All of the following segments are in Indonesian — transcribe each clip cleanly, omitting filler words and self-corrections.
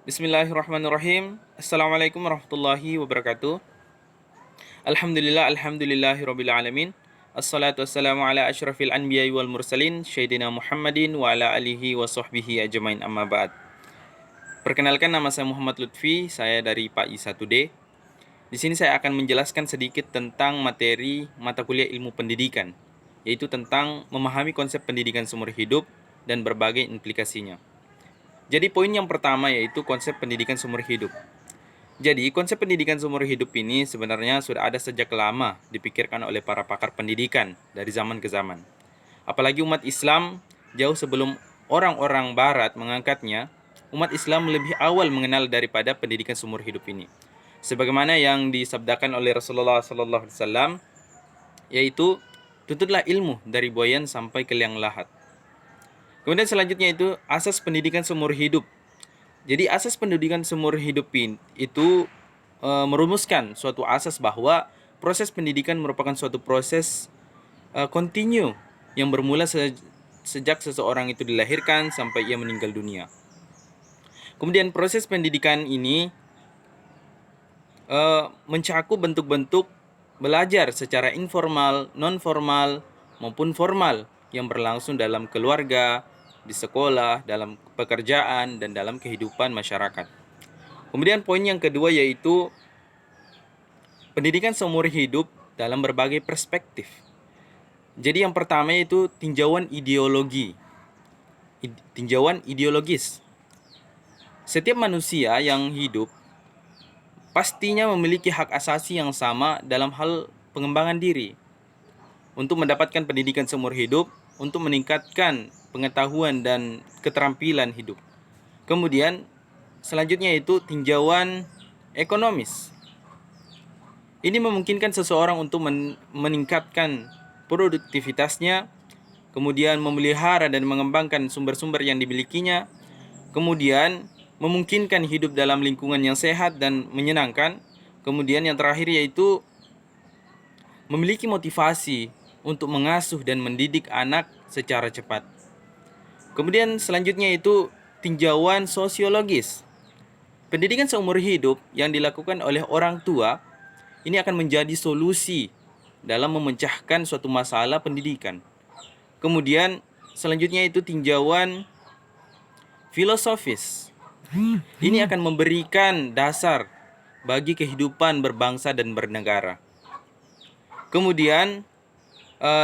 Bismillahirrahmanirrahim. Assalamualaikum warahmatullahi wabarakatuh. Alhamdulillahirabbil alamin. Assalatu wassalamu ala asyrafil anbiya'i wal mursalin Sayyidina Muhammadin wa ala alihi wa sahbihi ajmain, amma ba'd. Perkenalkan, nama saya Muhammad Lutfi, saya dari PAI 1D. Di sini saya akan menjelaskan sedikit tentang materi mata kuliah ilmu pendidikan, yaitu tentang memahami konsep pendidikan seumur hidup dan berbagai implikasinya. Jadi poin yang pertama yaitu konsep pendidikan seumur hidup. Jadi konsep pendidikan seumur hidup ini sebenarnya sudah ada sejak lama dipikirkan oleh para pakar pendidikan dari zaman ke zaman. Apalagi umat Islam jauh sebelum orang-orang barat mengangkatnya, umat Islam lebih awal mengenal daripada pendidikan seumur hidup ini. Sebagaimana yang disabdakan oleh Rasulullah SAW, yaitu tuntutlah ilmu dari buayan sampai ke liang lahat. Kemudian selanjutnya itu asas pendidikan seumur hidup. Jadi asas pendidikan seumur hidup itu merumuskan suatu asas bahwa proses pendidikan merupakan suatu proses kontinu yang bermula sejak seseorang itu dilahirkan sampai ia meninggal dunia. Kemudian proses pendidikan ini mencakup bentuk-bentuk belajar secara informal, non-formal, maupun formal yang berlangsung dalam keluarga, di sekolah, dalam pekerjaan, dan dalam kehidupan masyarakat. Kemudian poin yang kedua yaitu pendidikan seumur hidup dalam berbagai perspektif. Jadi yang pertama yaitu tinjauan ideologi, tinjauan ideologis. Setiap manusia yang hidup pastinya memiliki hak asasi yang sama dalam hal pengembangan diri. Untuk mendapatkan pendidikan seumur hidup, untuk meningkatkan pengetahuan dan keterampilan hidup. Kemudian selanjutnya itu tinjauan ekonomis. Ini memungkinkan seseorang untuk meningkatkan produktivitasnya, kemudian memelihara dan mengembangkan sumber-sumber yang dimilikinya, kemudian memungkinkan hidup dalam lingkungan yang sehat dan menyenangkan, kemudian yang terakhir yaitu memiliki motivasi untuk mengasuh dan mendidik anak secara cepat. Kemudian selanjutnya itu tinjauan sosiologis. Pendidikan seumur hidup yang dilakukan oleh orang tua ini akan menjadi solusi dalam memecahkan suatu masalah pendidikan. Kemudian selanjutnya itu tinjauan filosofis. Ini akan memberikan dasar bagi kehidupan berbangsa dan bernegara. Kemudian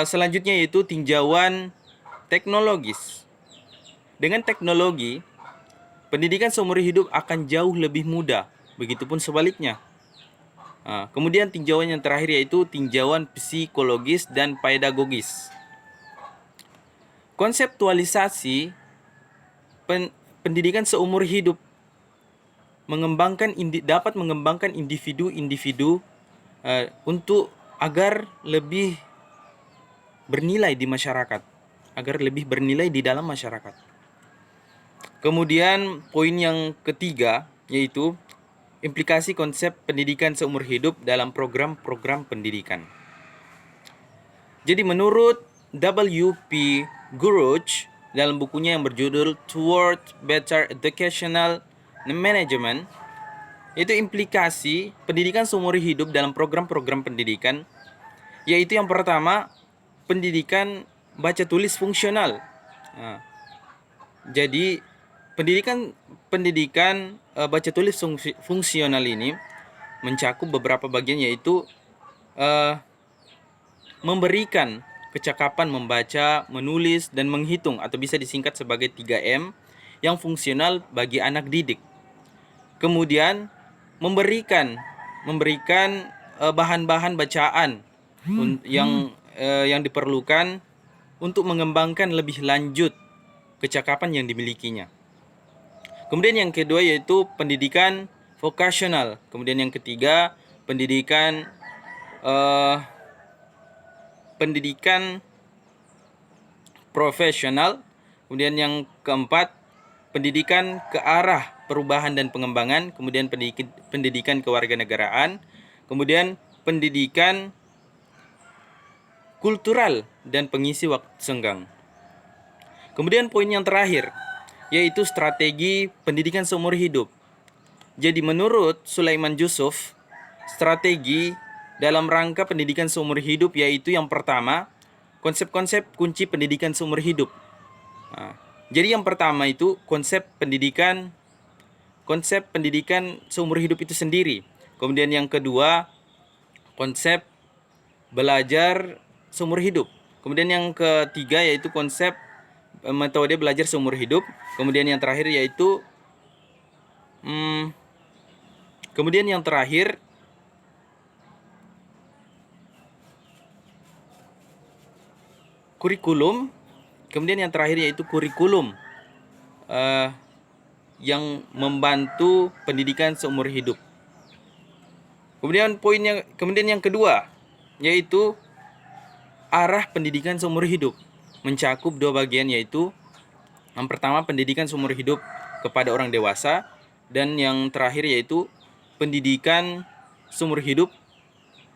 selanjutnya yaitu tinjauan teknologis. Dengan teknologi, pendidikan seumur hidup akan jauh lebih mudah, begitupun sebaliknya. Kemudian tinjauan yang terakhir yaitu tinjauan psikologis dan pedagogis. Konseptualisasi pendidikan seumur hidup dapat mengembangkan individu-individu untuk agar lebih bernilai di masyarakat, agar lebih bernilai di dalam masyarakat. Kemudian poin yang ketiga yaitu implikasi konsep pendidikan seumur hidup dalam program-program pendidikan. Jadi menurut W.P. Guruch dalam bukunya yang berjudul Toward Better Educational Management, itu implikasi pendidikan seumur hidup dalam program-program pendidikan, yaitu yang pertama pendidikan baca tulis fungsional. Jadi pendidikan baca tulis fungsional ini mencakup beberapa bagian, yaitu memberikan kecakapan membaca, menulis, dan menghitung atau bisa disingkat sebagai 3M yang fungsional bagi anak didik. Kemudian memberikan bahan-bahan bacaan yang diperlukan untuk mengembangkan lebih lanjut kecakapan yang dimilikinya. Kemudian yang kedua yaitu pendidikan vokasional. Kemudian yang ketiga pendidikan profesional. Kemudian yang keempat pendidikan ke arah perubahan dan pengembangan. Kemudian pendidikan kewarganegaraan. Kemudian pendidikan kultural dan pengisi waktu senggang. Kemudian poin yang terakhir yaitu strategi pendidikan seumur hidup. Jadi menurut Sulaiman Yusuf, strategi dalam rangka pendidikan seumur hidup yaitu yang pertama, konsep-konsep kunci pendidikan seumur hidup. Nah, jadi yang pertama itu konsep pendidikan seumur hidup itu sendiri. Kemudian yang kedua, konsep belajar seumur hidup. Kemudian yang ketiga yaitu konsep metode belajar seumur hidup. Kemudian yang terakhir yaitu kurikulum. Kemudian yang terakhir yaitu kurikulum yang membantu pendidikan seumur hidup. Kemudian yang kedua yaitu arah pendidikan seumur hidup, mencakup dua bagian, yaitu yang pertama pendidikan seumur hidup kepada orang dewasa, dan yang terakhir yaitu pendidikan seumur hidup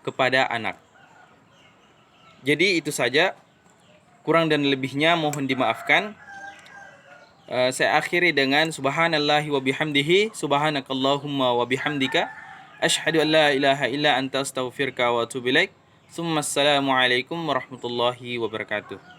kepada anak. Jadi itu saja, kurang dan lebihnya mohon dimaafkan. Saya akhiri dengan subhanallahi wa bihamdihi, subhanakallahumma wa bihamdika, asyhadu an la ilaha illa anta astaghfiruka wa atubu ilaik. Assalamualaikum warahmatullahi wabarakatuh.